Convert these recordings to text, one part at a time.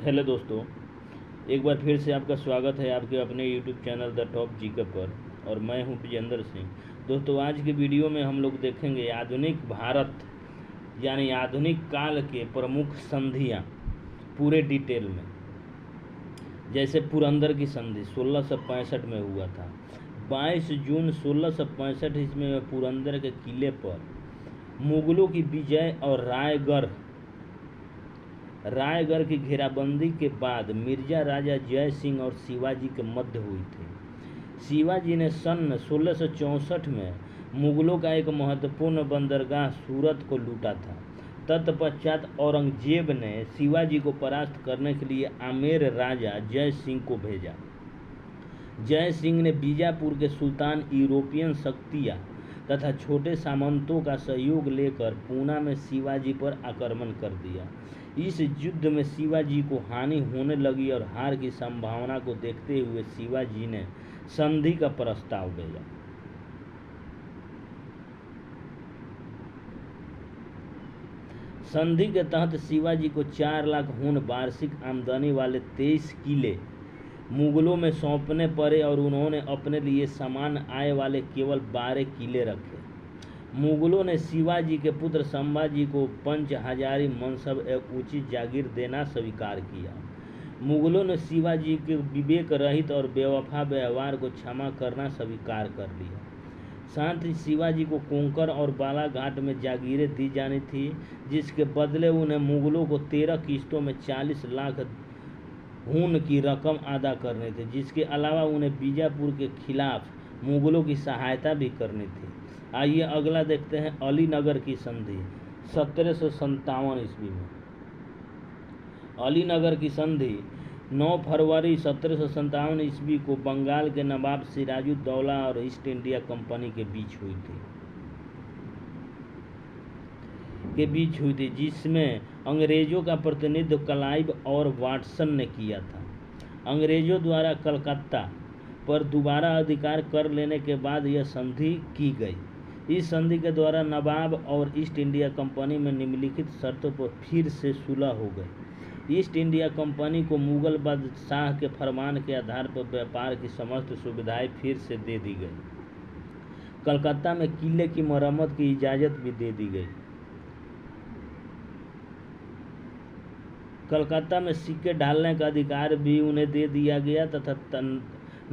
Hello दोस्तों, एक बार फिर से आपका स्वागत है आपके अपने YouTube channel the top GK पर। और मैं हूं विजेंद्र सिंह। दोस्तों, आज की वीडियो में हम लोग देखेंगे आधुनिक भारत यानी आधुनिक काल के प्रमुख संधियां पूरे डिटेल में। जैसे पुरंदर की संधि 1665 में हुआ था। 22 जून 1665 ईस्वी में पुरंदर के किले पर मुगलों की विजय और रायगढ़ की घेराबंदी के बाद मिर्जा राजा जय सिंह और शिवाजी के मध्य हुई थी। शिवाजी ने सन 1664 में मुगलों का एक महत्वपूर्ण बंदरगाह सूरत को लूटा था। तत्पश्चात औरंगजेब ने शिवाजी को परास्त करने के लिए आमेर राजा जय सिंह को भेजा। जय सिंह ने बीजापुर के सुल्तान यूरोपियन शक्तियाँ तथा छोटे सामंतों का सहयोग लेकर पूना में शिवाजी पर आक्रमण कर दिया। इस युद्ध में शिवाजी को हानि होने लगी और हार की संभावना को देखते हुए शिवाजी ने संधि का प्रस्ताव भेजा। संधि के तहत शिवाजी को 4 लाख हुन वार्षिक आमदनी वाले 23 किले मुगलों में सौंपने पड़े और उन्होंने अपने लिए समान आय वाले केवल 12 किले रखे। मुगलों ने शिवाजी के पुत्र संभाजी को 5000 मनसब एवं उचित जागीर देना स्वीकार किया। मुगलों ने शिवाजी के विवेक रहित और बेवफा व्यवहार को क्षमा करना स्वीकार कर लिया। साथ ही शिवाजी को कोंकण और बालाघाट में जागीरें दी जानी थी, जिसके बदले उन्हें मुगलों को 13 किस्तों में 40 लाख हुन की रकम अदा करनी थी, जिसके अलावा उन्हें बीजापुर के खिलाफ मुगलों की सहायता भी करनी थी। आइए अगला देखते हैं अलीनगर की संधि 1757 ईस्वी में। अलीनगर की संधि 9 फरवरी 1757 ईस्वी को बंगाल के नवाब सिराजुद्दौला और ईस्ट इंडिया कंपनी के बीच हुई थी, जिसमें अंग्रेजों का प्रतिनिधित्व क्लाइव और वाटसन ने किया था। अंग्रेजों द्वारा कलकत्ता पर दोबारा अधिकार कर लेने के बाद यह संधि की गई। इस संधि के द्वारा नवाब और ईस्ट इंडिया कंपनी में निम्नलिखित शर्तों पर फिर से सुलह हो गई। ईस्ट इंडिया कंपनी को मुगल बादशाह के फरमान के आधार पर व्यापार की समस्त सुविधाएं फिर से दे दी गई। कलकत्ता में किले की मरम्मत की इजाज़त भी दे दी गई। कलकत्ता में सिक्के ढालने का अधिकार भी उन्हें दे दिया गया तथा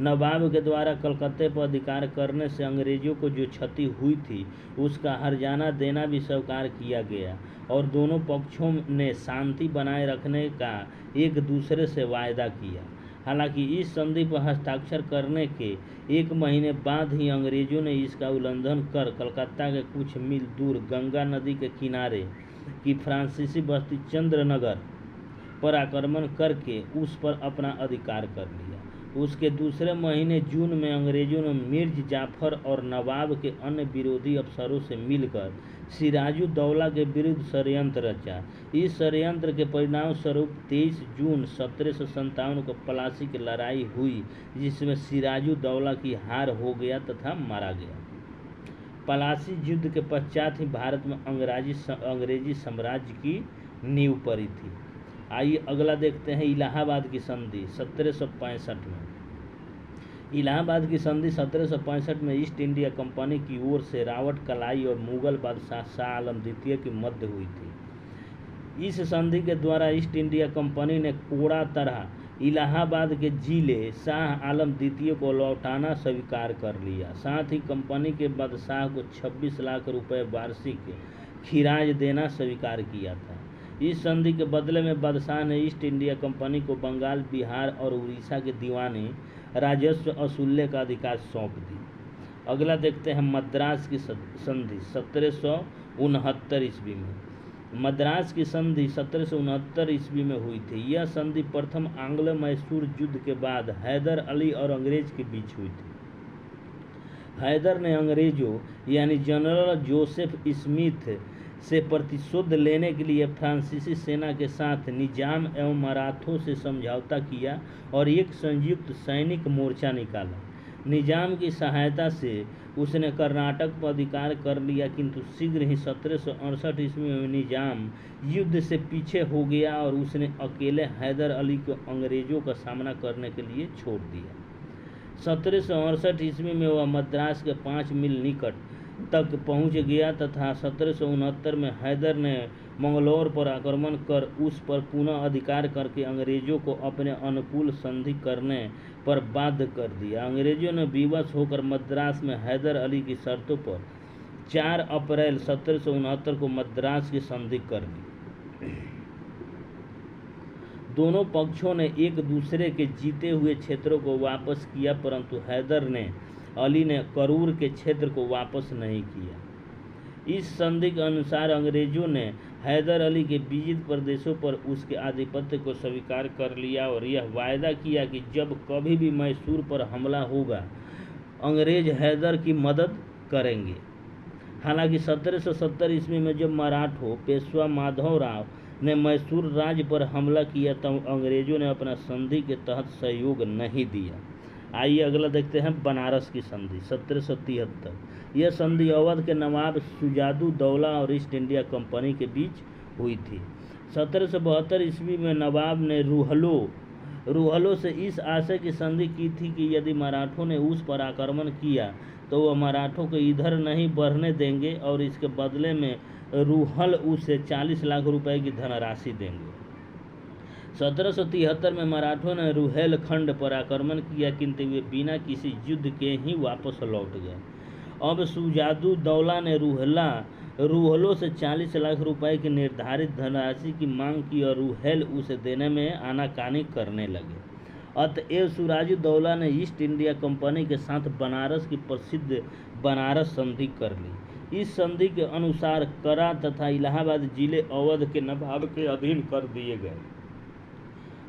नवाब के द्वारा कलकत्ते पर अधिकार करने से अंग्रेजों को जो क्षति हुई थी उसका हर्जाना देना भी स्वीकार किया गया और दोनों पक्षों ने शांति बनाए रखने का एक दूसरे से वायदा किया। हालांकि इस संधि पर हस्ताक्षर करने के 1 महीने बाद ही अंग्रेजों ने इसका उल्लंघन कर कलकत्ता के कुछ मील दूर गंगा नदी के किनारे की फ्रांसीसी बस्ती चंद्रनगर पर आक्रमण करके उस पर अपना अधिकार कर लिया। उसके दूसरे महीने जून में अंग्रेजों ने मिर्ज जाफर और नवाब के अन्य विरोधी अफसरों से मिलकर सिराजुद्दौला के विरुद्ध षड्यंत्र रचा। इस षड्यंत्र के परिणाम स्वरूप 23 जून 1757 को प्लासी की लड़ाई हुई, जिसमें सिराजुद्दौला की हार हो गया तथा मारा गया। प्लासी युद्ध के पश्चात ही भारत में अंग्रेजी साम्राज्य की नींव पड़ी थी। आइए अगला देखते हैं इलाहाबाद की संधि 1765 में। इलाहाबाद की संधि 1765 में ईस्ट इंडिया कंपनी की ओर से रावट कलाई और मुगल बादशाह शाह आलम द्वितीय के मध्य हुई थी। इस संधि के द्वारा ईस्ट इंडिया कंपनी ने कोड़ा तरह इलाहाबाद के जिले शाह आलम द्वितीय को लौटाना स्वीकार कर लिया। साथ ही कंपनी के बादशाह को 26 लाख रुपए वार्षिक खिराज देना स्वीकार किया था। इस संधि के बदले में बादशाह ने ईस्ट इंडिया कंपनी को बंगाल, बिहार और उड़ीसा के दीवानी राजस्व वसूलने का अधिकार सौंप दी। अगला देखते हैं मद्रास की संधि 1769 ईस्वी में। मद्रास की संधि 1769 ईस्वी में हुई थी। यह संधि प्रथम आंग्ल मैसूर युद्ध के बाद हैदर अली और अंग्रेज के बीच हुई थी। हैदर ने अंग्रेजों यानी जनरल जोसेफ स्मिथ से प्रतिशोध लेने के लिए फ्रांसीसी सेना के साथ निजाम एवं मराठों से समझौता किया और एक संयुक्त सैनिक मोर्चा निकाला। निजाम की सहायता से उसने कर्नाटक पर अधिकार कर लिया, किंतु शीघ्र ही 1768 ईस्वी में निजाम युद्ध से पीछे हो गया और उसने अकेले हैदर अली को अंग्रेजों का सामना करने के लिए छोड़ दिया। 1768 ईस्वी में वह मद्रास के 5 मील निकट तक पहुंच गया तथा 1769 में हैदर ने मंगलौर पर आक्रमण कर उस पर पुनः अधिकार करके अंग्रेजों को अपने अनुकूल संधि करने पर बाध्य कर दिया। अंग्रेजों ने विवश होकर मद्रास में हैदर अली की शर्तों पर 4 अप्रैल 1769 को मद्रास की संधि कर ली। दोनों पक्षों ने एक दूसरे के जीते हुए क्षेत्रों को वापस किया, परंतु हैदर अली ने करूर के क्षेत्र को वापस नहीं किया। इस संधि के अनुसार अंग्रेजों ने हैदर अली के विजित प्रदेशों पर उसके आधिपत्य को स्वीकार कर लिया और यह वायदा किया कि जब कभी भी मैसूर पर हमला होगा अंग्रेज हैदर की मदद करेंगे। हालांकि 1770 ईस्वी में जब मराठों पेशवा माधवराव ने मैसूर राज्य पर हमला किया तब अंग्रेजों ने अपना संधि के तहत सहयोग नहीं दिया। आइए अगला देखते हैं बनारस की संधि 1773। यह संधि अवध के नवाब शुजादुद्दौला और ईस्ट इंडिया कंपनी के बीच हुई थी। 1772 ईस्वी में नवाब ने रूहलों से इस आशय की संधि की थी कि यदि मराठों ने उस पर आक्रमण किया तो वह मराठों को इधर नहीं बढ़ने देंगे और इसके बदले में रूहल उसे 40 लाख रुपए की धनराशि देंगे। 1773 में मराठों ने रुहेलखंड पर आक्रमण किया, किंतु वे बिना किसी युद्ध के ही वापस लौट गए। अब शुजादुद्दौला ने रूहलों से 40 लाख रुपए की निर्धारित धनराशि की मांग की और रूहेल उसे देने में आनाकानी करने लगे। अतएव शुजादुद्दौला ने ईस्ट इंडिया कंपनी के साथ बनारस की प्रसिद्ध बनारस संधि कर ली। इस संधि के अनुसार करा तथा इलाहाबाद जिले अवध के नवाब के अधीन कर दिए गए।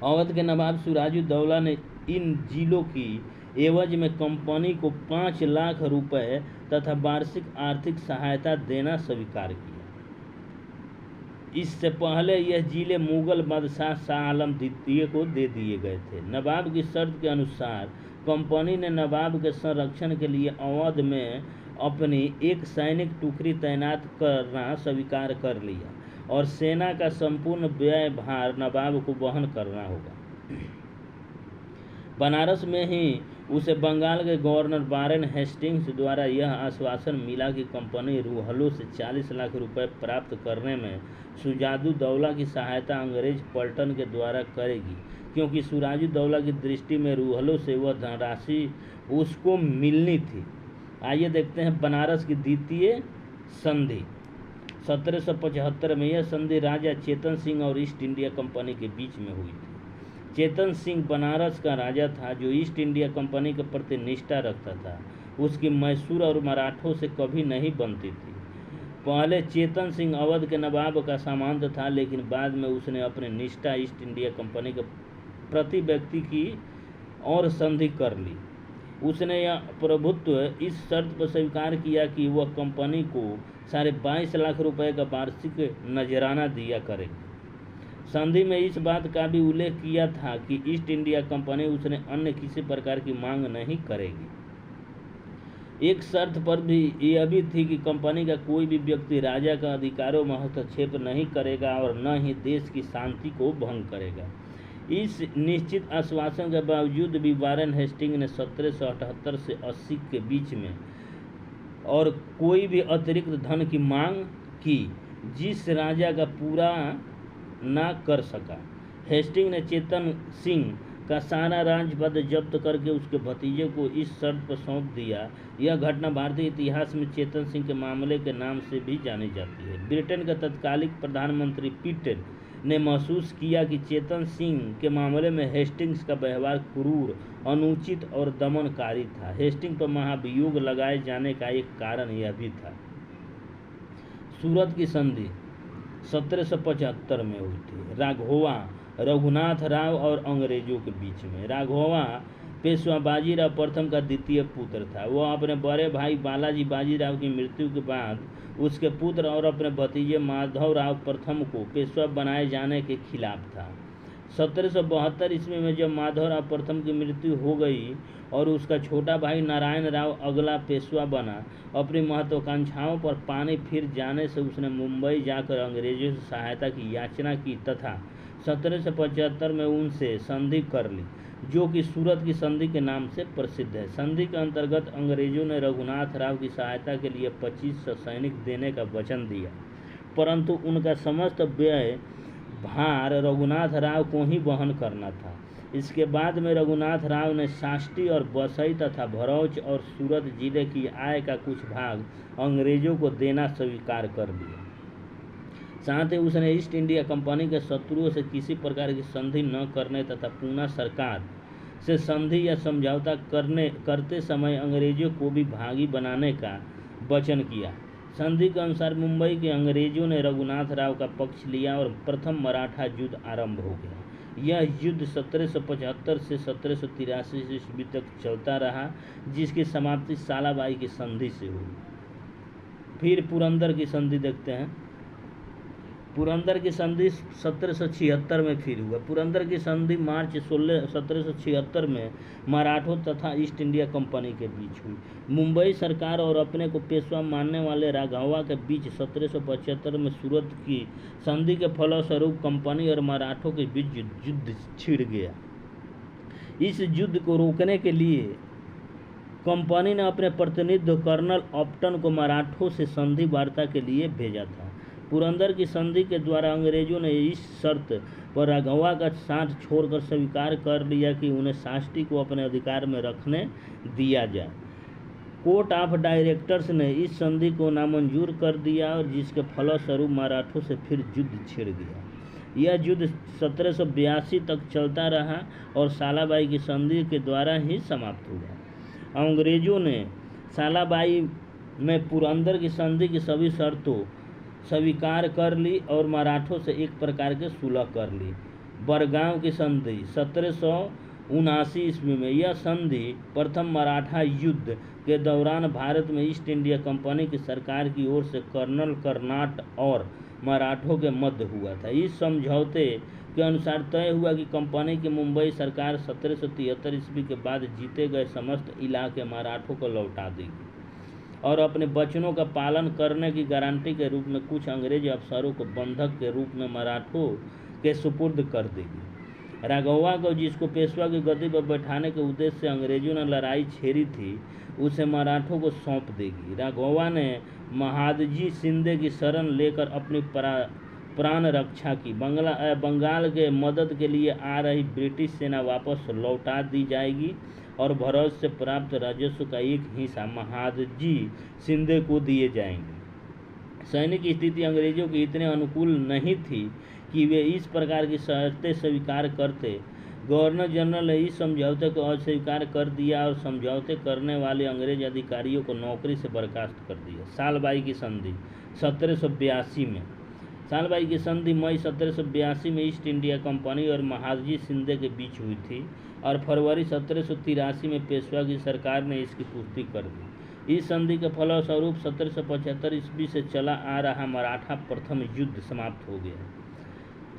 अवध के नवाब शुजादुद्दौला ने इन जिलों की एवज में कंपनी को 5 लाख रुपए तथा वार्षिक आर्थिक सहायता देना स्वीकार किया। इससे पहले यह जिले मुगल बादशाह शाह आलम द्वितीय को दे दिए गए थे। नवाब की शर्त के अनुसार कंपनी ने नवाब के संरक्षण के लिए अवध में अपनी एक सैनिक टुकड़ी तैनात करना स्वीकार कर लिया और सेना का संपूर्ण व्यय भार नवाब को वहन करना होगा। बनारस में ही उसे बंगाल के गवर्नर वारेन हेस्टिंग्स द्वारा यह आश्वासन मिला कि कंपनी रूहलों से 40 लाख रुपए प्राप्त करने में शुजादुद्दौला की सहायता अंग्रेज पलटन के द्वारा करेगी, क्योंकि शुजादुद्दौला की दृष्टि में रूहलों से वह धनराशि उसको मिलनी थी। आइए देखते हैं बनारस की द्वितीय संधि 1775 में। यह संधि राजा चेतन सिंह और ईस्ट इंडिया कंपनी के बीच में हुई थी। चेतन सिंह बनारस का राजा था जो ईस्ट इंडिया कंपनी के प्रति निष्ठा रखता था। उसकी मैसूर और मराठों से कभी नहीं बनती थी। पहले चेतन सिंह अवध के नवाब का सामंत था, लेकिन बाद में उसने अपनी निष्ठा ईस्ट इंडिया कंपनी के प्रति व्यक्ति की और संधि कर ली। उसने यह प्रभुत्व इस शर्त पर स्वीकार किया कि वह कंपनी को 22.5 लाख रुपए का वार्षिक नजराना दिया करेगी। संधि में इस बात का भी उल्लेख किया था कि ईस्ट इंडिया कंपनी उसने अन्य किसी प्रकार की मांग नहीं करेगी। एक शर्त पर भी यह भी थी कि कंपनी का कोई भी व्यक्ति राजा का अधिकारों में हस्तक्षेप नहीं करेगा और न ही देश की शांति को भंग करेगा। इस निश्चित आश्वासन के बावजूद भी वारेन हेस्टिंग ने 1778 से 80 के बीच में और कोई भी अतिरिक्त धन की मांग की जिस राजा का पूरा ना कर सका। हेस्टिंग ने चेतन सिंह का सारा राजपद जब्त करके उसके भतीजे को इस शर्त पर सौंप दिया। यह घटना भारतीय इतिहास में चेतन सिंह के मामले के नाम से भी जानी जाती है। ब्रिटेन का तत्कालिक प्रधानमंत्री पिट ने महसूस किया कि चेतन सिंह के मामले में हेस्टिंग्स का व्यवहार क्रूर, अनुचित और दमनकारी था। हेस्टिंग पर महाभियोग लगाए जाने का एक कारण यह भी था। सूरत की संधि 1775 में हुई थी। राघोवा रघुनाथ राव और अंग्रेजों के बीच में। राघोवा पेशवा बाजीराव प्रथम का द्वितीय पुत्र था। वह अपने बड़े भाई बालाजी बाजीराव की मृत्यु के बाद उसके पुत्र और अपने भतीजे माधवराव प्रथम को पेशवा बनाए जाने के खिलाफ था। 1772 ईस्वी में जब माधवराव प्रथम की मृत्यु हो गई और उसका छोटा भाई नारायण राव अगला पेशवा बना, अपनी महत्वाकांक्षाओं पर पानी फिर जाने से उसने मुंबई जाकर अंग्रेजों से सहायता की याचना की तथा 1775 में उनसे संधि कर ली, जो कि सूरत की संधि के नाम से प्रसिद्ध है। संधि के अंतर्गत अंग्रेजों ने रघुनाथ राव की सहायता के लिए 2500 सैनिक देने का वचन दिया, परंतु उनका समस्त व्यय भार रघुनाथ राव को ही वहन करना था। इसके बाद में रघुनाथ राव ने साष्टी और बसई तथा भरौच और सूरत जिले की आय का कुछ भाग अंग्रेजों को देना स्वीकार कर लिया। साथ ही उसने ईस्ट इंडिया कंपनी के शत्रुओं से किसी प्रकार की संधि न करने तथा पूना सरकार से संधि या समझौता करते समय अंग्रेजों को भी भागी बनाने का वचन किया। संधि के अनुसार मुंबई के अंग्रेजों ने रघुनाथ राव का पक्ष लिया और प्रथम मराठा युद्ध आरंभ हो गया। यह युद्ध 1775 से 1783 ईस्वी तक चलता रहा, जिसकी समाप्ति सालाबाई की संधि से हुई। फिर पुरंदर की संधि देखते हैं। पुरंदर की संधि 1776 में फिर हुआ। पुरंदर की संधि मार्च 16 1776 में मराठों तथा ईस्ट इंडिया कंपनी के बीच हुई। मुंबई सरकार और अपने को पेशवा मानने वाले राघवा के बीच 1775 में सूरत की संधि के फलस्वरूप कंपनी और मराठों के बीच युद्ध छिड़ गया। इस युद्ध को रोकने के लिए कंपनी ने अपने प्रतिनिधि कर्नल ऑप्टन को मराठों से संधि वार्ता के लिए भेजा था। पुरंदर की संधि के द्वारा अंग्रेजों ने इस शर्त पर राघवा का साथ छोड़कर स्वीकार कर लिया कि उन्हें साष्टी को अपने अधिकार में रखने दिया जाए। कोर्ट ऑफ डायरेक्टर्स ने इस संधि को नामंजूर कर दिया और जिसके फलस्वरूप मराठों से फिर युद्ध छिड़ गया। यह युद्ध 1782 तक चलता रहा और सालाबाई की संधि के द्वारा ही समाप्त हुआ। अंग्रेजों ने सालाबाई में पुरंदर की संधि की सभी शर्तों स्वीकार कर ली और मराठों से एक प्रकार के सुलह कर ली। बरगांव की संधि 1779 ईस्वी में। यह संधि प्रथम मराठा युद्ध के दौरान भारत में ईस्ट इंडिया कंपनी की सरकार की ओर से कर्नल कर्नाट और मराठों के मध्य हुआ था। इस समझौते के अनुसार तय हुआ कि कंपनी की मुंबई सरकार 1773 ईस्वी के बाद जीते गए समस्त इलाके मराठों को लौटा देगी और अपने वचनों का पालन करने की गारंटी के रूप में कुछ अंग्रेज अफसरों को बंधक के रूप में मराठों के सुपुर्द कर देगी। राघवा को, जिसको पेशवा की गद्दी पर बैठाने के उद्देश्य से अंग्रेजों ने लड़ाई छेड़ी थी, उसे मराठों को सौंप देगी। राघवा ने महादजी शिंदे की शरण लेकर अपनी प्राण रक्षा की। बंगाल के मदद के लिए आ रही ब्रिटिश सेना वापस लौटा दी जाएगी और भरोच से प्राप्त राजस्व का एक हिस्सा महादजी शिंदे को दिए जाएंगे। सैनिक स्थिति अंग्रेजों की इतने अनुकूल नहीं थी कि वे इस प्रकार की शर्तें स्वीकार करते। गवर्नर जनरल ने इस समझौते को अस्वीकार कर दिया और समझौते करने वाले अंग्रेज अधिकारियों को नौकरी से बर्खास्त कर दिया। सालबाई की संधि 1782 में। सालबाई की संधि मई 1782 में ईस्ट इंडिया कंपनी और महादजी शिंदे के बीच हुई थी और फरवरी 1783 में पेशवा की सरकार ने इसकी पुष्टि कर दी। इस संधि के फलस्वरूप 1775 ईस्वी से चला आ रहा मराठा प्रथम युद्ध समाप्त हो गया।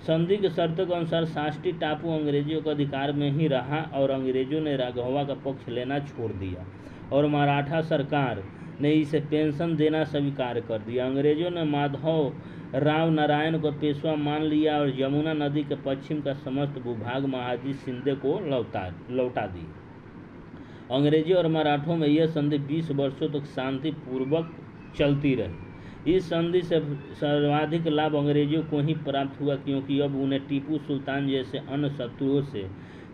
संधि के शर्तों के अनुसार साष्टी टापू अंग्रेजों के अधिकार में ही रहा और अंग्रेजों ने राघवा का पक्ष लेना छोड़ दिया और मराठा सरकार ने इसे पेंशन देना स्वीकार कर दिया। अंग्रेजों ने माधव राव नारायण को पेशवा मान लिया और यमुना नदी के पश्चिम का समस्त भूभाग महादजी शिंदे को लौटा दी। अंग्रेजों और मराठों में यह संधि 20 वर्षों तक शांतिपूर्वक चलती रही। इस संधि से सर्वाधिक लाभ अंग्रेजों को ही प्राप्त हुआ, क्योंकि अब उन्हें टीपू सुल्तान जैसे अन्य शत्रुओं से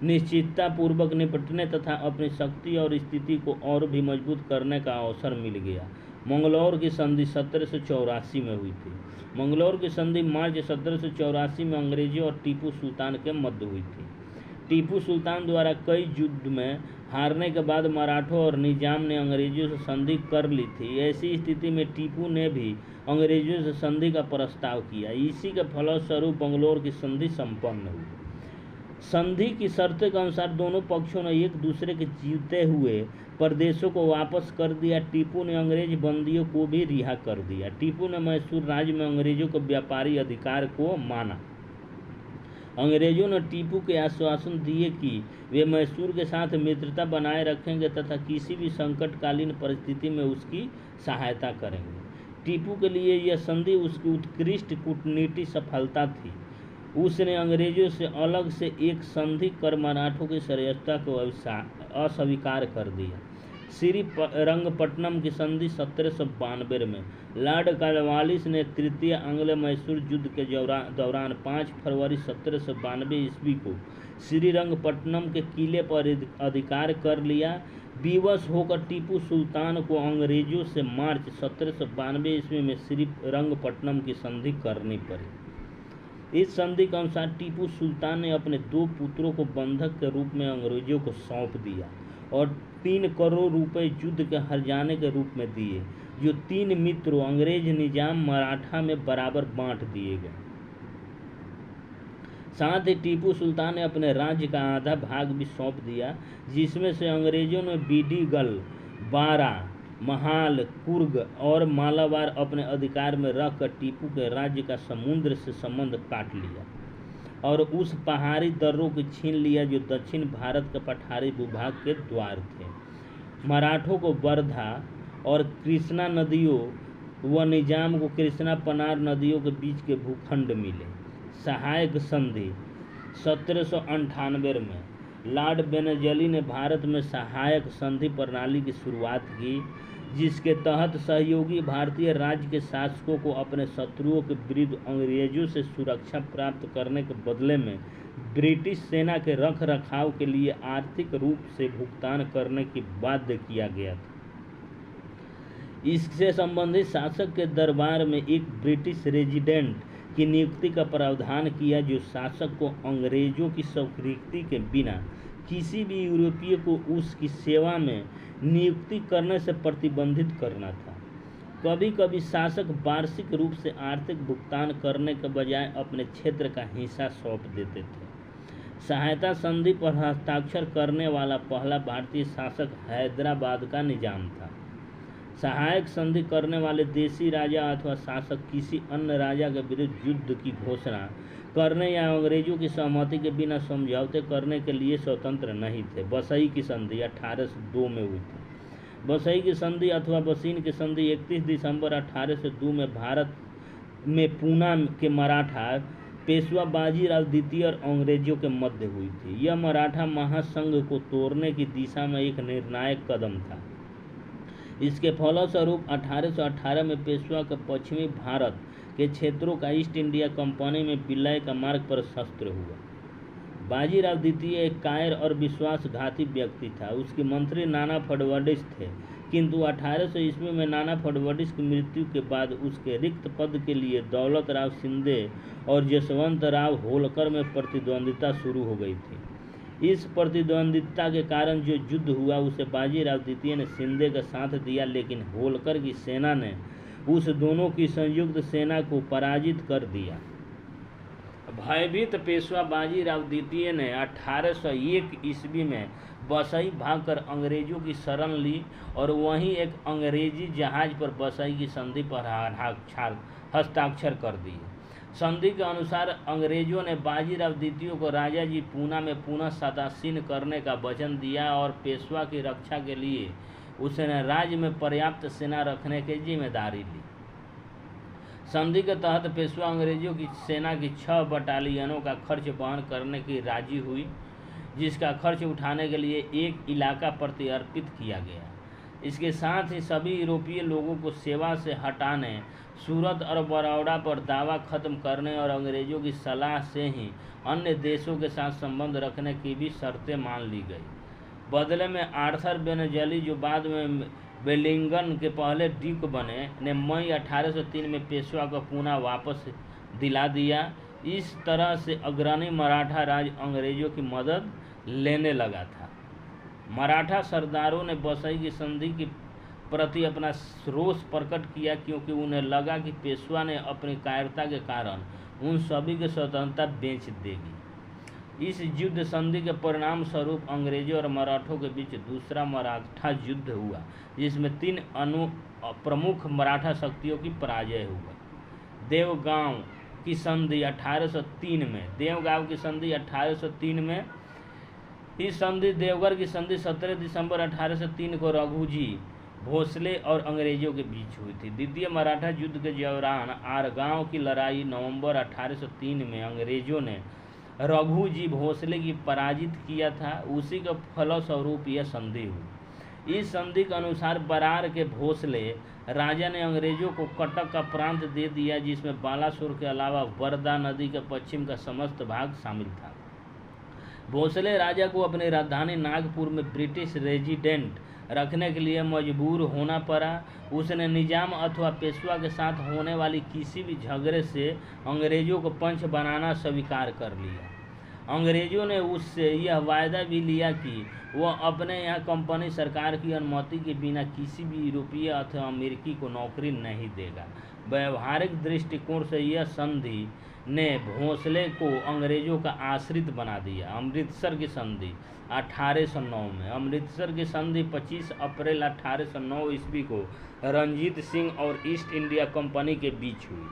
निश्चितता पूर्वक निपटने तथा अपनी शक्ति और स्थिति को और भी मजबूत करने का अवसर मिल गया। मंगलौर की संधि 1784 में हुई थी। मंगलौर की संधि मार्च 1784 में अंग्रेजों और टीपू सुल्तान के मध्य हुई थी। टीपू सुल्तान द्वारा कई युद्ध में हारने के बाद मराठों और निजाम ने अंग्रेजों से संधि कर ली थी। ऐसी स्थिति में टीपू ने भी अंग्रेजों से संधि का प्रस्ताव किया। इसी के फलस्वरूप मंगलौर की संधि संपन्न हुई। संधि की शर्तों के अनुसार दोनों पक्षों ने एक दूसरे के जीते हुए प्रदेशों को वापस कर दिया। टीपू ने अंग्रेज बंदियों को भी रिहा कर दिया। टीपू ने मैसूर राज्य में अंग्रेजों के व्यापारी अधिकार को माना अंग्रेजों ने टीपू के आश्वासन दिए कि वे मैसूर के साथ मित्रता बनाए रखेंगे तथा किसी भी संकटकालीन परिस्थिति में उसकी सहायता करेंगे। टीपू के लिए यह संधि उसकी उत्कृष्ट कूटनीतिक सफलता थी। उसने अंग्रेजों से अलग से एक संधि कर मराठों की श्रेष्ठता को अस्वीकार कर दिया। श्रीरंगपट्टनम की संधि 1792 में लॉर्ड कॉर्नवालिस ने तृतीय आंग्ल मैसूर युद्ध के दौरान 5 फरवरी 1792 ईस्वी को श्रीरंगपट्टनम के किले पर अधिकार कर लिया। विवश होकर टीपू सुल्तान को अंग्रेजों से मार्च 1792 ईस्वी में श्रीरंगपट्टनम की संधि करनी पड़ी। इस संधि के अनुसार टीपू सुल्तान ने अपने 2 पुत्रों को बंधक के रूप में अंग्रेजों को सौंप दिया और 3 करोड़ रुपए युद्ध के हर्जाने के रूप में दिए, जो 3 मित्रों अंग्रेज निजाम मराठा में बराबर बांट दिए गए। साथ ही टीपू सुल्तान ने अपने राज्य का आधा भाग भी सौंप दिया, जिसमें से अंग्रेजों ने बीडीगल, बारा, महाल, कुर्ग और मालाबार अपने अधिकार में रखकर टीपू के राज्य का समुद्र से संबंध काट लिया और उस पहाड़ी दर्रों को छीन लिया जो दक्षिण भारत के पठारी भूभाग के द्वार थे। मराठों को वर्धा और कृष्णा नदियों व निजाम को कृष्णा पनार नदियों के बीच के भूखंड मिले। सहायक संधि 1798 में लॉर्ड बेनेगली ने भारत में सहायक संधि प्रणाली की शुरुआत की, जिसके तहत सहयोगी भारतीय राज्य के शासकों को अपने शत्रुओं के विरुद्ध अंग्रेजों से सुरक्षा प्राप्त करने के बदले में ब्रिटिश सेना के रख रखाव के लिए आर्थिक रूप से भुगतान करने की बाध्य किया गया था। इससे संबंधित शासक के दरबार में एक ब्रिटिश रेजिडेंट की नियुक्ति का प्रावधान किया, जो शासक को अंग्रेजों की स्वीकृति के बिना किसी भी यूरोपीय को उसकी सेवा में नियुक्ति करने से प्रतिबंधित करना था। कभी कभी शासक वार्षिक रूप से आर्थिक भुगतान करने के बजाय अपने क्षेत्र का हिस्सा सौंप देते थे। सहायता संधि पर हस्ताक्षर करने वाला पहला भारतीय शासक हैदराबाद का निजाम था। सहायक संधि करने वाले देशी राजा अथवा शासक किसी अन्य राजा के विरुद्ध युद्ध की घोषणा करने या अंग्रेजों की सहमति के बिना समझौते करने के लिए स्वतंत्र नहीं थे। बसई की संधि 1802 में हुई थी। बसई की संधि अथवा बसीन की संधि 31 दिसंबर 1802 में भारत में पूना के मराठा पेशवा बाजीराव द्वितीय और अंग्रेजों के मध्य हुई थी। यह मराठा महासंघ को तोड़ने की दिशा में एक निर्णायक कदम था। इसके फलस्वरूप 1818 में पेशवा के पश्चिमी भारत के क्षेत्रों का ईस्ट इंडिया कंपनी में विलय का मार्ग प्रशस्त हुआ। बाजीराव द्वितीय एक कायर और विश्वासघाती व्यक्ति था। उसके मंत्री नाना फडणवीस थे, किंतु 1800 ईस्वी में नाना फडणवीस की मृत्यु के बाद उसके रिक्त पद के लिए दौलत राव शिंदे और जसवंत राव होलकर में प्रतिद्वंदिता शुरू हो गई थी। इस प्रतिद्वंदिता के कारण जो युद्ध हुआ उसे बाजीराव द्वितीय ने शिंदे का साथ दिया, लेकिन होलकर की सेना ने उस दोनों की संयुक्त सेना को पराजित कर दिया। भयभीत पेशवा बाजीराव द्वितीय ने 1801 ईस्वी में बसई भागकर अंग्रेजों की शरण ली और वहीं एक अंग्रेजी जहाज पर बसई की संधि पर हस्ताक्षर कर दिए। संधि के अनुसार अंग्रेजों ने बाजीराव द्वितीय को राजा जी पूना में पुनः सत्यासीन करने का वचन दिया और पेशवा की रक्षा के लिए उसने राज्य में पर्याप्त सेना रखने की जिम्मेदारी ली। संधि के तहत पेशवा अंग्रेजों की सेना की 6 बटालियनों का खर्च वहन करने की राजी हुई, जिसका खर्च उठाने के लिए एक इलाका प्रत्यर्पित किया गया। इसके साथ ही सभी यूरोपीय लोगों को सेवा से हटाने, सूरत और बड़ौदा पर दावा खत्म करने और अंग्रेजों की सलाह से ही अन्य देशों के साथ संबंध रखने की भी शर्तें मान ली गई। बदले में आर्थर बेनेगली, जो बाद में वेलिंगटन के पहले ड्यूक बने, ने मई 1803 में पेशवा को पुनः वापस दिला दिया। इस तरह से अग्रणी मराठा राज अंग्रेजों की मदद लेने लगा था। मराठा सरदारों ने बसई की संधि के प्रति अपना रोष प्रकट किया, क्योंकि उन्हें लगा कि पेशवा ने अपनी कायरता के कारण उन सभी की स्वतंत्रता बेच देगी। इस युद्ध संधि के परिणाम स्वरूप अंग्रेजों और मराठों के बीच दूसरा मराठा युद्ध हुआ, जिसमें 3 प्रमुख मराठा शक्तियों की पराजय हुआ। देवगांव की संधि 1803 में, देवगांव की संधि 1803 में। इस संधि देवघर की संधि 17 दिसंबर 1803 को रघुजी भोसले और अंग्रेजों के बीच हुई थी। द्वितीय मराठा युद्ध के दौरान आरगांव की लड़ाई नवंबर 1803 में अंग्रेजों ने रघुजी भोसले की पराजित किया था। उसी के फलस्वरूप यह संधि हुई। इस संधि के अनुसार बरार के भोसले राजा ने अंग्रेजों को कटक का प्रांत दे दिया, जिसमें बालासोर के अलावा वर्धा नदी के पश्चिम का समस्त भाग शामिल था। भोसले राजा को अपनी राजधानी नागपुर में ब्रिटिश रेजिडेंट रखने के लिए मजबूर होना पड़ा। उसने निजाम अथवा पेशवा के साथ होने वाली किसी भी झगड़े से अंग्रेजों को पंच बनाना स्वीकार कर लिया। अंग्रेजों ने उससे यह वायदा भी लिया कि वह अपने यहाँ कंपनी सरकार की अनुमति के बिना किसी भी यूरोपीय अथवा अमेरिकी को नौकरी नहीं देगा। व्यवहारिक दृष्टिकोण से यह संधि ने भोसले को अंग्रेजों का आश्रित बना दिया। अमृतसर की संधि 1809 में। अमृतसर की संधि 25 अप्रैल 1809 ईस्वी को रंजीत सिंह और ईस्ट इंडिया कंपनी के बीच हुई।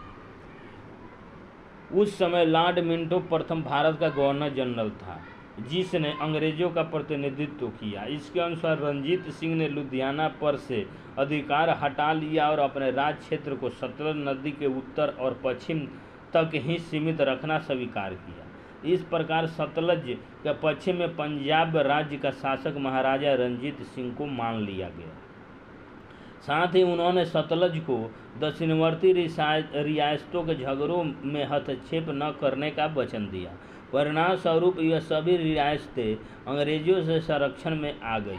उस समय लॉर्ड मिंटो प्रथम भारत का गवर्नर जनरल था, जिसने अंग्रेजों का प्रतिनिधित्व किया। इसके अनुसार रंजीत सिंह ने लुधियाना पर से अधिकार हटा लिया और अपने राज क्षेत्र को सतलज नदी के उत्तर और पश्चिम तक ही सीमित रखना स्वीकार किया। इस प्रकार सतलज के पश्चिम में पंजाब राज्य का शासक महाराजा रंजीत सिंह को मान लिया गया। साथ ही उन्होंने सतलज को दक्षिणवर्ती रियासतों के झगड़ों में हस्तक्षेप न करने का वचन दिया। परिणाम स्वरूप यह सभी रियासतें अंग्रेजों से संरक्षण में आ गई।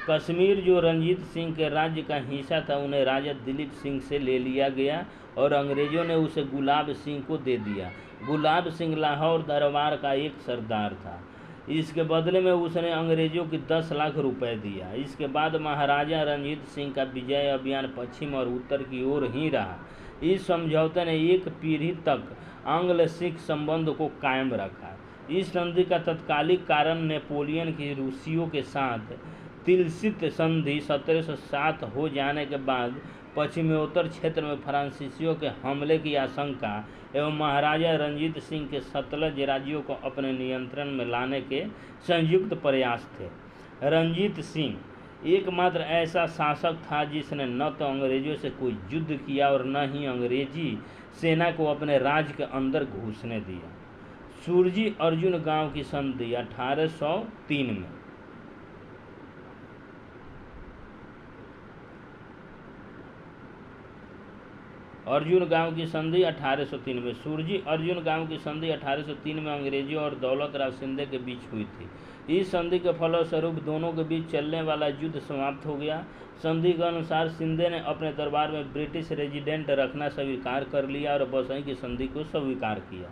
कश्मीर, जो रंजीत सिंह के राज्य का हिस्सा था, उन्हें राजा दिलीप सिंह से ले लिया गया और अंग्रेजों ने उसे गुलाब सिंह को दे दिया। गुलाब सिंह लाहौर दरबार का एक सरदार था। इसके बदले में उसने अंग्रेजों की 10 लाख रुपए दिया। इसके बाद महाराजा रंजीत सिंह का विजय अभियान पश्चिम और उत्तर की ओर ही रहा। इस समझौते ने एक पीढ़ी तक आंग्ल सिख संबंध को कायम रखा। इस संधि का तत्कालिक कारण नेपोलियन की रूसियों के साथ तिलसित संधि 1707 हो जाने के बाद पश्चिमोत्तर क्षेत्र में फ्रांसीसियों के हमले की आशंका एवं महाराजा रंजीत सिंह के सतलज राज्यों को अपने नियंत्रण में लाने के संयुक्त प्रयास थे। रंजीत सिंह एकमात्र ऐसा शासक था जिसने न तो अंग्रेजों से कोई युद्ध किया और न ही अंग्रेजी सेना को अपने राज्य के अंदर घुसने दिया। सुरजी अर्जुन गांव की संधि 1803 में। अर्जुन गांव की संधि 1803 में। सुरजी अर्जुन गांव की संधि 1803 में अंग्रेजों और दौलत राव सिंधे के बीच हुई थी। इस संधि के फलस्वरूप दोनों के बीच चलने वाला युद्ध समाप्त हो गया। संधि के अनुसार सिंधे ने अपने दरबार में ब्रिटिश रेजिडेंट रखना स्वीकार कर लिया और बसई की संधि को स्वीकार किया।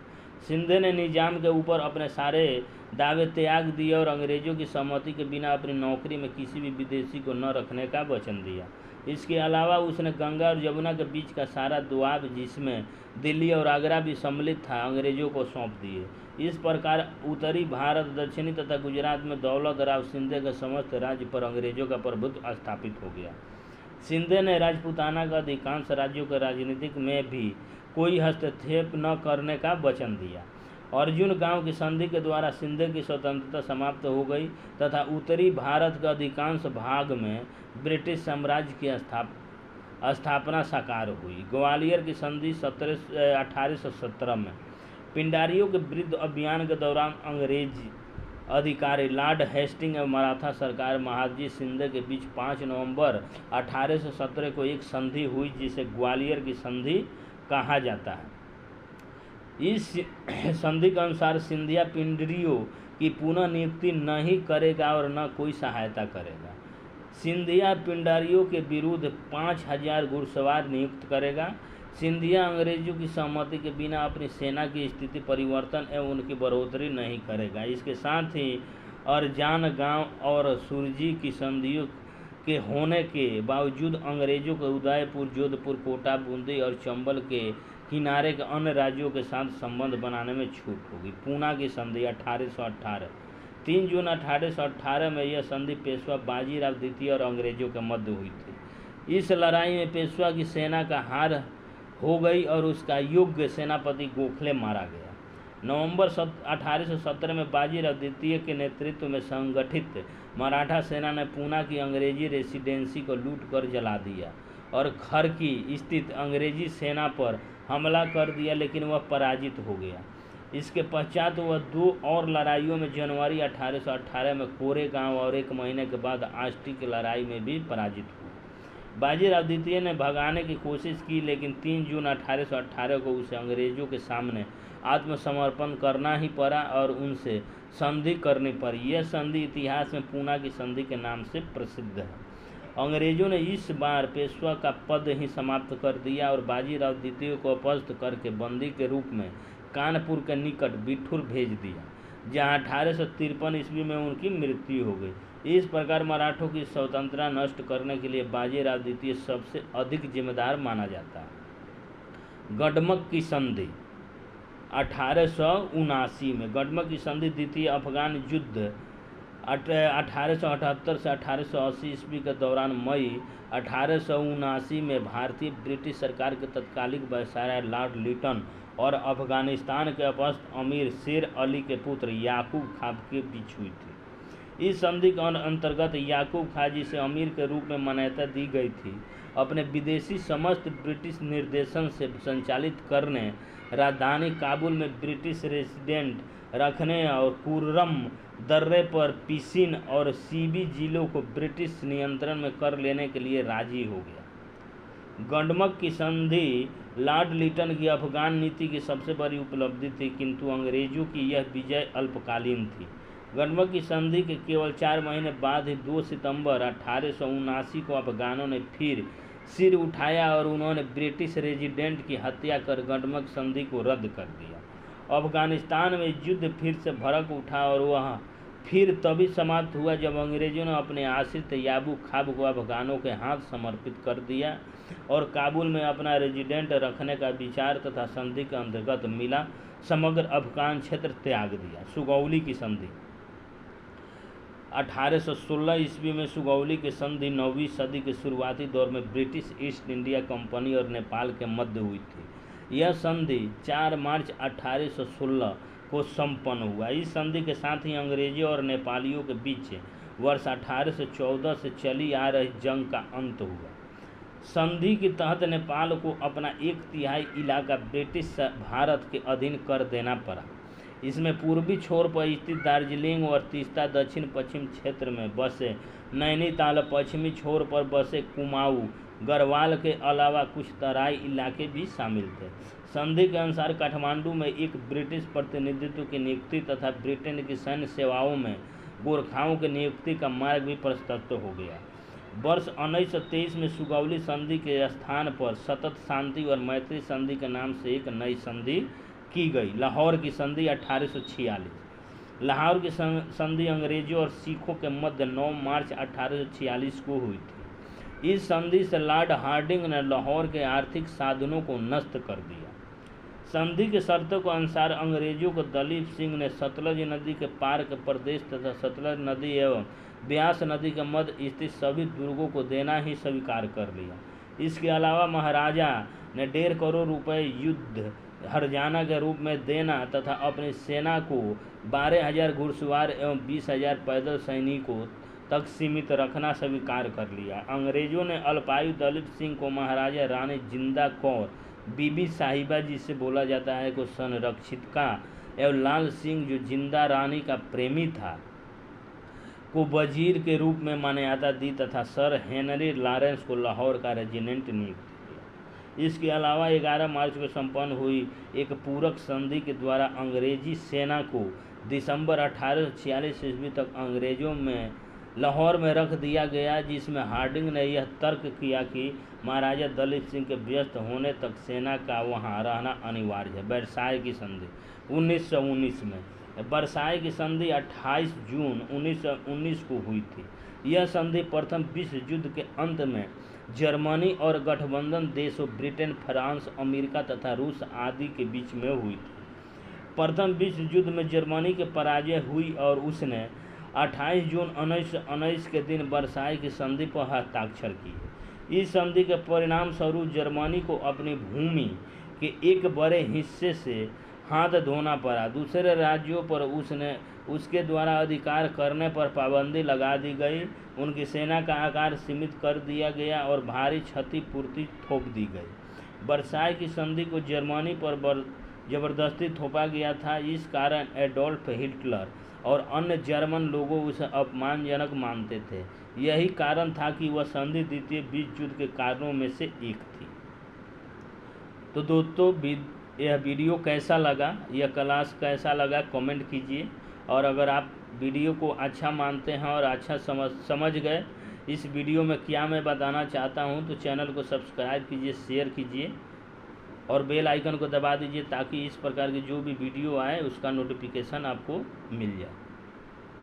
सिंधे ने निजाम के ऊपर अपने सारे दावे त्याग दिए और अंग्रेजों की सहमति के बिना अपनी नौकरी में किसी भी विदेशी को न रखने का वचन दिया। इसके अलावा उसने गंगा और यमुना के बीच का सारा दुआब, जिसमें दिल्ली और आगरा भी सम्मिलित था, अंग्रेजों को सौंप दिए। इस प्रकार उत्तरी भारत, दक्षिणी तथा गुजरात में दौलत राव सिंधे के समस्त राज्य पर अंग्रेजों का प्रभुत्व स्थापित हो गया। सिंधे ने राजपूताना का अधिकांश राज्यों के राजनीतिक में भी कोई हस्तक्षेप न करने का वचन दिया। अर्जुन गांव की संधि के द्वारा सिंधे की स्वतंत्रता समाप्त हो गई तथा उत्तरी भारत के अधिकांश भाग में ब्रिटिश साम्राज्य की स्थापना साकार हुई। ग्वालियर की संधि 1817 में। पिंडारियों के विरुद्ध अभियान के दौरान अंग्रेज अधिकारी लॉर्ड हेस्टिंग एवं मराठा सरकार महादजी शिंदे के बीच 5 नवंबर 1817 को एक संधि हुई, जिसे ग्वालियर की संधि कहा जाता है। इस संधि के अनुसार सिंधिया पिंडरियों की पुनः नियुक्ति नहीं करेगा और न कोई सहायता करेगा। सिंधिया पिंडारियों के विरुद्ध 5000 घुड़सवार नियुक्त करेगा। सिंधिया अंग्रेजों की सहमति के बिना अपनी सेना की स्थिति परिवर्तन एवं उनकी बढ़ोतरी नहीं करेगा। इसके साथ ही अरजान गांव और सुरजी की संधियों के होने के बावजूद अंग्रेजों को उदयपुर, जोधपुर, कोटा, बूंदी और चंबल के किनारे के अन्य राज्यों के साथ संबंध बनाने में छूट होगी। पूना की संधि 1818। 3 जून 1818 में यह संधि पेशवा बाजीराव द्वितीय और अंग्रेजों के मध्य हुई थी। इस लड़ाई में पेशवा की सेना का हार हो गई और उसका योग्य सेनापति गोखले मारा गया। नवंबर 1817 में बाजीराव द्वितीय के नेतृत्व में संगठित मराठा सेना ने पूना की अंग्रेजी रेसिडेंसी को लूट कर जला दिया और खरकी स्थित अंग्रेजी सेना पर हमला कर दिया, लेकिन वह पराजित हो गया। इसके पश्चात वह 2 और लड़ाइयों में जनवरी 1818 में कोरेगांव और 1 महीने के बाद आष्टी की लड़ाई में भी पराजित हुआ। बाजीराव द्वितीय ने भगाने की कोशिश की, लेकिन 3 जून 1818 को उसे अंग्रेजों के सामने आत्मसमर्पण करना ही पड़ा और उनसे संधि करनी पड़ी। यह संधि इतिहास में पूना की संधि के नाम से प्रसिद्ध है। अंग्रेजों ने इस बार पेशवा का पद ही समाप्त कर दिया और बाजीराव द्वितीय को अपदस्थ करके बंदी के रूप में कानपुर के निकट बिठूर भेज दिया, जहां 1853 ईस्वी में उनकी मृत्यु हो गई। इस प्रकार मराठों की स्वतंत्रता नष्ट करने के लिए बाजीराव द्वितीय सबसे अधिक जिम्मेदार माना जाता है। गडमक की संधि 1879 में। गडमक की संधि द्वितीय अफगान युद्ध 1878 से 1880 ईस्वी के दौरान मई 1879 में भारतीय ब्रिटिश सरकार के तत्कालिक वायसराय लॉर्ड लिटन और अफगानिस्तान के अपदस्थ अमीर शेर अली के पुत्र याकूब खां के बीच हुई थी। इस संधि के अंतर्गत याकूब खां, जिसे अमीर के रूप में मान्यता दी गई थी, अपने विदेशी समस्त ब्रिटिश निर्देशन से संचालित करने, राजधानी काबुल में ब्रिटिश रेसिडेंट रखने और कुर्रम दर्रे पर पिसिन और सीबी जिलों को ब्रिटिश नियंत्रण में कर लेने के लिए राजी हो गया। गडमक की संधि लॉर्ड लिटन की अफगान नीति की सबसे बड़ी उपलब्धि थी, किंतु अंग्रेजों की यह विजय अल्पकालीन थी। गडमक की संधि के केवल 4 महीने बाद ही 2 सितंबर 1879 को अफगानों ने फिर सिर उठाया और उन्होंने ब्रिटिश रेजिडेंट की हत्या कर गडमक संधि को रद्द कर दिया। अफगानिस्तान में युद्ध फिर से भड़क उठा और वह फिर तभी समाप्त हुआ जब अंग्रेजों ने अपने आश्रित याकूब खां को अफगानों के हाथ समर्पित कर दिया और काबुल में अपना रेजिडेंट रखने का विचार तथा संधि के अंतर्गत मिला समग्र अफगान क्षेत्र त्याग दिया। सुगौली की संधि 1816 ईस्वी में सुगौली की संधि 9वीं सदी के शुरुआती दौर में ब्रिटिश ईस्ट इंडिया कंपनी और नेपाल के मध्य हुई थी। यह संधि 4 मार्च 1816 को संपन्न हुआ। इस संधि के साथ ही अंग्रेजों और नेपालियों के बीच वर्ष 1814 से चली आ रही जंग का अंत हुआ। संधि के तहत नेपाल को अपना 1/3 इलाका ब्रिटिश भारत के अधीन कर देना पड़ा। इसमें पूर्वी छोर पर स्थित दार्जिलिंग और तीस्ता दक्षिण पश्चिम क्षेत्र में बसे नैनीताल, पश्चिमी छोर पर बसे कुमाऊं, गढ़वाल के अलावा कुछ तराई इलाके भी शामिल थे। संधि के अनुसार काठमांडू में एक ब्रिटिश प्रतिनिधित्व की नियुक्ति तथा ब्रिटेन की सैन्य सेवाओं में गोरखाओं की नियुक्ति का मार्ग भी प्रशस्त हो गया। वर्ष 1923 में सुगौली संधि के स्थान पर सतत शांति और मैत्री संधि के नाम से एक नई संधि की गई, लाहौर की संधि 1846। लाहौर की संधि अंग्रेजों और सिखों के मध्य 9 मार्च 1846 को हुई थी। इस संधि से लॉर्ड हार्डिंग ने लाहौर के आर्थिक साधनों को नष्ट कर दिया। संधि के शर्तों के अनुसार अंग्रेजों को दलीप सिंह ने सतलज नदी के पार के प्रदेश तथा सतलज नदी एवं ब्यास नदी के मध्य स्थित सभी दुर्गों को देना ही स्वीकार कर लिया। इसके अलावा महाराजा ने 1.5 करोड़ रुपए युद्ध हर्जाना के रूप में देना तथा अपनी सेना को 12,000 घुड़सवार एवं 20,000 पैदल सैनिकों तक सीमित रखना स्वीकार कर लिया। अंग्रेजों ने अल्पायु दलीप सिंह को महाराजा रानी जिंदा कौर, बीबी साहिबा जिसे बोला जाता है को संरक्षिका एवं लाल सिंह जो जिंदा रानी का प्रेमी था को वजीर के रूप में मान्यता दी तथा सर हेनरी लॉरेंस को लाहौर का रेजिडेंट नियुक्त किया। इसके अलावा 11 मार्च को संपन्न हुई एक पूरक संधि के द्वारा अंग्रेजी सेना को दिसंबर 1846 ईस्वी तक अंग्रेजों में लाहौर में रख दिया गया, जिसमें हार्डिंग ने यह तर्क किया कि महाराजा दलीप सिंह के व्यस्त होने तक सेना का वहां रहना अनिवार्य है। वर्साय की संधि 1919 में। वर्साय की संधि 28 जून 1919 को हुई थी। यह संधि प्रथम विश्व युद्ध के अंत में जर्मनी और गठबंधन देशों ब्रिटेन, फ्रांस, अमेरिका तथा रूस आदि के बीच में हुई थी। प्रथम विश्व युद्ध में जर्मनी की पराजय हुई और उसने 28 जून 1919 के दिन वर्साय की संधि पर हस्ताक्षर किए। इस संधि के परिणाम स्वरूप जर्मनी को अपनी भूमि के एक बड़े हिस्से से हाथ धोना पड़ा। दूसरे राज्यों पर उसके द्वारा अधिकार करने पर पाबंदी लगा दी गई, उनकी सेना का आकार सीमित कर दिया गया और भारी क्षतिपूर्ति थोप दी गई। वर्साई की संधि को जर्मनी पर जबरदस्ती थोपा गया था। इस कारण एडोल्फ हिटलर और अन्य जर्मन लोगों उसे अपमानजनक मानते थे। यही कारण था कि वह संधि द्वितीय विश्व युद्ध के कारणों में से एक थी। तो दोस्तों, यह वीडियो कैसा लगा, यह क्लास कैसा लगा, कमेंट कीजिए। और अगर आप वीडियो को अच्छा मानते हैं और अच्छा समझ गए इस वीडियो में क्या मैं बताना चाहता हूं, तो चैनल को सब्सक्राइब कीजिए, शेयर कीजिए और बेल आइकन को दबा दीजिए ताकि इस प्रकार की जो भी वीडियो आए उसका नोटिफिकेशन आपको मिल जाए।